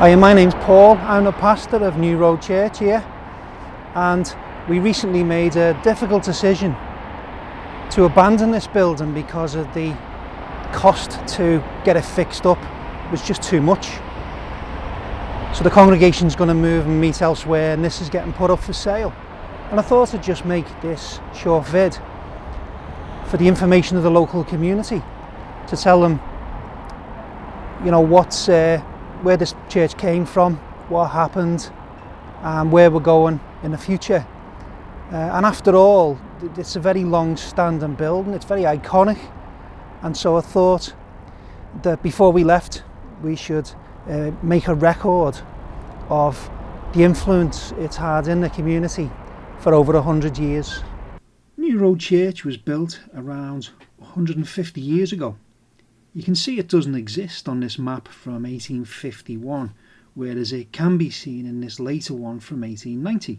Hi, my name's Paul. I'm the pastor of New Road Church here, and we recently made a difficult decision to abandon this building because of the cost to get it fixed up was just too much. So the congregation's going to move and meet elsewhere, and this is getting put up for sale. And I thought I'd just make this short vid for the information of the local community, to tell them, you know, where this church came from, what happened, and where we're going in the future. And after all, it's a very long-standing building, it's very iconic, and so I thought that before we left we should make a record of the influence it's had in the community for over 100 years. New Road Church was built around 150 years ago. You can see it doesn't exist on this map from 1851, whereas it can be seen in this later one from 1890.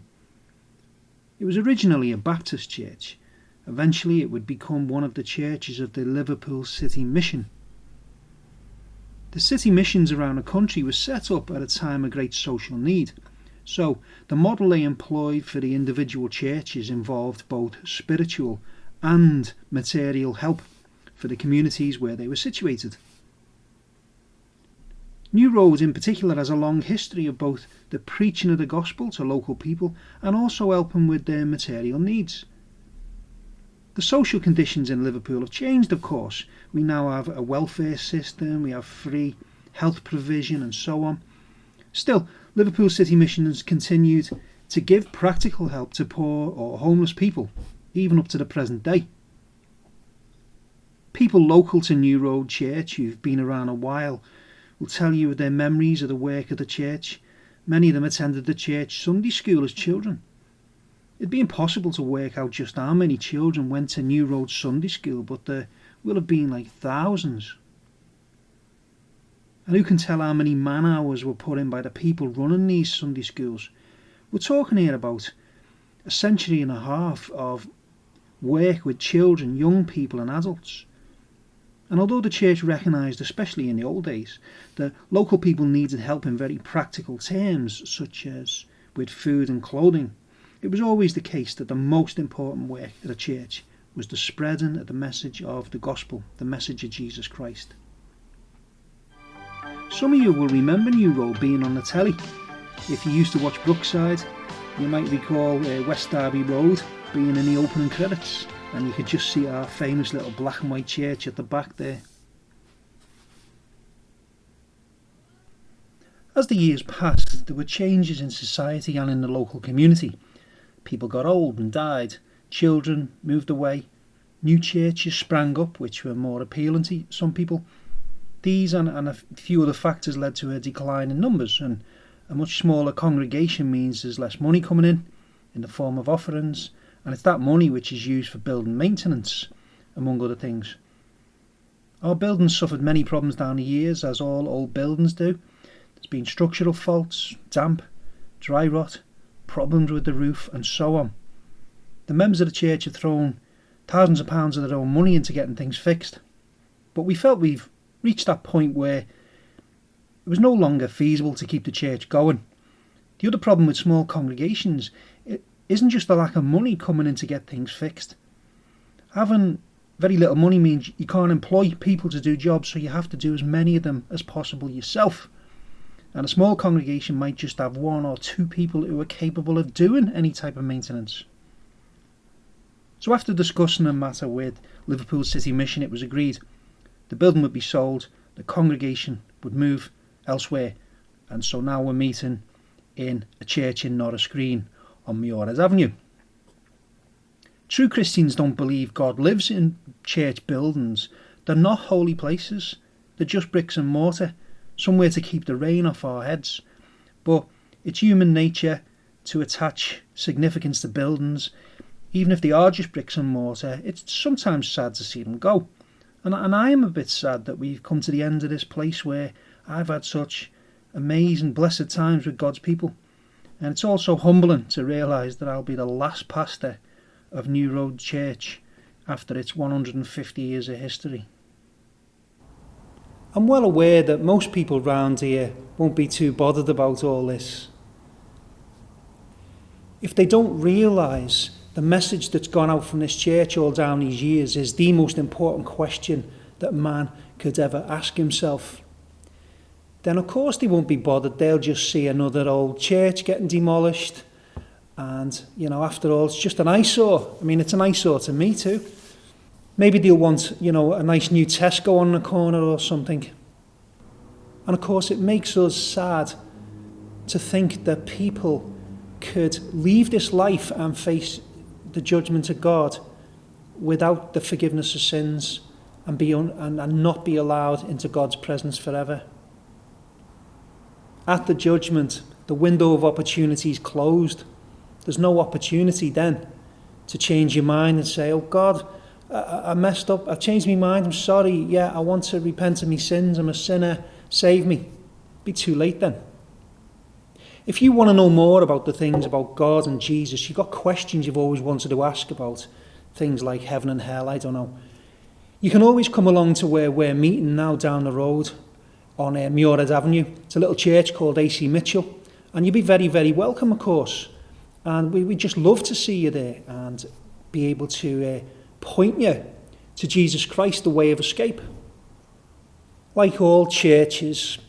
It was originally a Baptist church. Eventually it would become one of the churches of the Liverpool City Mission. The city missions around the country were set up at a time of great social need, so the model they employed for the individual churches involved both spiritual and material help for the communities where they were situated. New Road in particular has a long history of both the preaching of the gospel to local people and also helping with their material needs. The social conditions in Liverpool have changed, of course. We now have a welfare system, we have free health provision and so on. Still, Liverpool City Mission has continued to give practical help to poor or homeless people, even up to the present day. People local to New Road Church who've been around a while will tell you their memories of the work of the church. Many of them attended the church Sunday school as children. It'd be impossible to work out just how many children went to New Road Sunday school, but there will have been like thousands. And who can tell how many man hours were put in by the people running these Sunday schools? We're talking here about a century and a half of work with children, young people and adults. And although the church recognised, especially in the old days, that local people needed help in very practical terms, such as with food and clothing, it was always the case that the most important work of the church was the spreading of the message of the gospel, the message of Jesus Christ. Some of you will remember New Road being on the telly. If you used to watch Brookside, you might recall West Derby Road being in the opening credits, and you could just see our famous little black and white church at the back there. As the years passed, there were changes in society and in the local community. People got old and died, children moved away, new churches sprang up which were more appealing to some people. These and a few other factors led to a decline in numbers, and a much smaller congregation means there's less money coming in the form of offerings, and it's that money which is used for building maintenance, among other things. Our buildings suffered many problems down the years, as all old buildings do. There's been structural faults, damp, dry rot, problems with the roof and so on. The members of the church have thrown thousands of pounds of their own money into getting things fixed. But we felt we've reached that point where it was no longer feasible to keep the church going. The other problem with small congregations isn't just the lack of money coming in to get things fixed. Having very little money means you can't employ people to do jobs, so you have to do as many of them as possible yourself. And a small congregation might just have one or two people who are capable of doing any type of maintenance. So after discussing the matter with Liverpool City Mission, it was agreed the building would be sold, the congregation would move elsewhere, and so now we're meeting in a church in Norris Green on Muirhead Avenue. True Christians don't believe God lives in church buildings. They're not holy places. They're just bricks and mortar, somewhere to keep the rain off our heads. But it's human nature to attach significance to buildings. Even if they are just bricks and mortar, it's sometimes sad to see them go. And I am a bit sad that we've come to the end of this place where I've had such amazing, blessed times with God's people. And it's also humbling to realise that I'll be the last pastor of New Road Church after its 150 years of history. I'm well aware that most people round here won't be too bothered about all this. If they don't realise the message that's gone out from this church all down these years is the most important question that man could ever ask himself, then of course they won't be bothered. They'll just see another old church getting demolished. And, after all, it's just an eyesore. I mean, it's an eyesore to me too. Maybe they'll want, a nice new Tesco on the corner or something. And of course, it makes us sad to think that people could leave this life and face the judgment of God without the forgiveness of sins and not be allowed into God's presence forever. At the judgment, the window of opportunity is closed. There's no opportunity then to change your mind and say, oh God, I messed up, I've changed my mind, I'm sorry, yeah, I want to repent of my sins, I'm a sinner, save me. Be too late then. If you want to know more about the things about God and Jesus, you've got questions you've always wanted to ask about things like heaven and hell, I don't know. You can always come along to where we're meeting now down the road on Muirhead Avenue. It's a little church called AC Mitchell, and you'll be very, very welcome, of course. And we'd just love to see you there and be able to point you to Jesus Christ, the way of escape. Like all churches,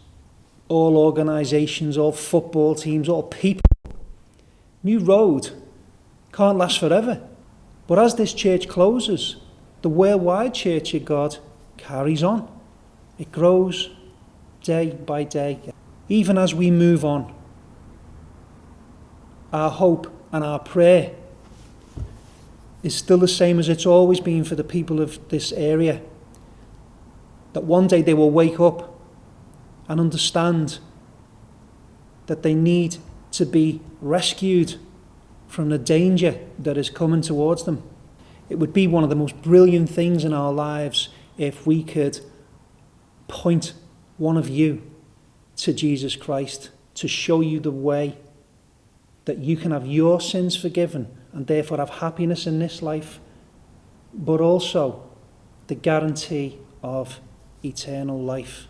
all organisations, all football teams, all people, New Road can't last forever. But as this church closes, the worldwide Church of God carries on. It grows day by day. Even as we move on, our hope and our prayer is still the same as it's always been for the people of this area. That one day they will wake up and understand that they need to be rescued from the danger that is coming towards them. It would be one of the most brilliant things in our lives if we could point one of you to Jesus Christ to show you the way that you can have your sins forgiven and therefore have happiness in this life, but also the guarantee of eternal life.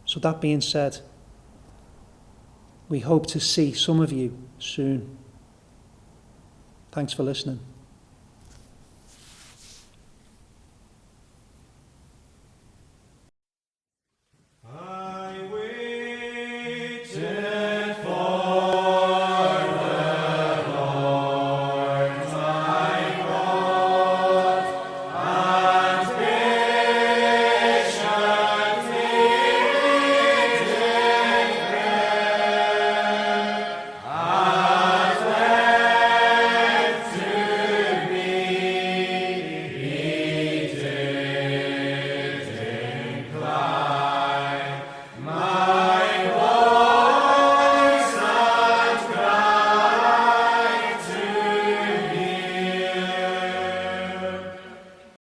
So that being said, we hope to see some of you soon. Thanks for listening.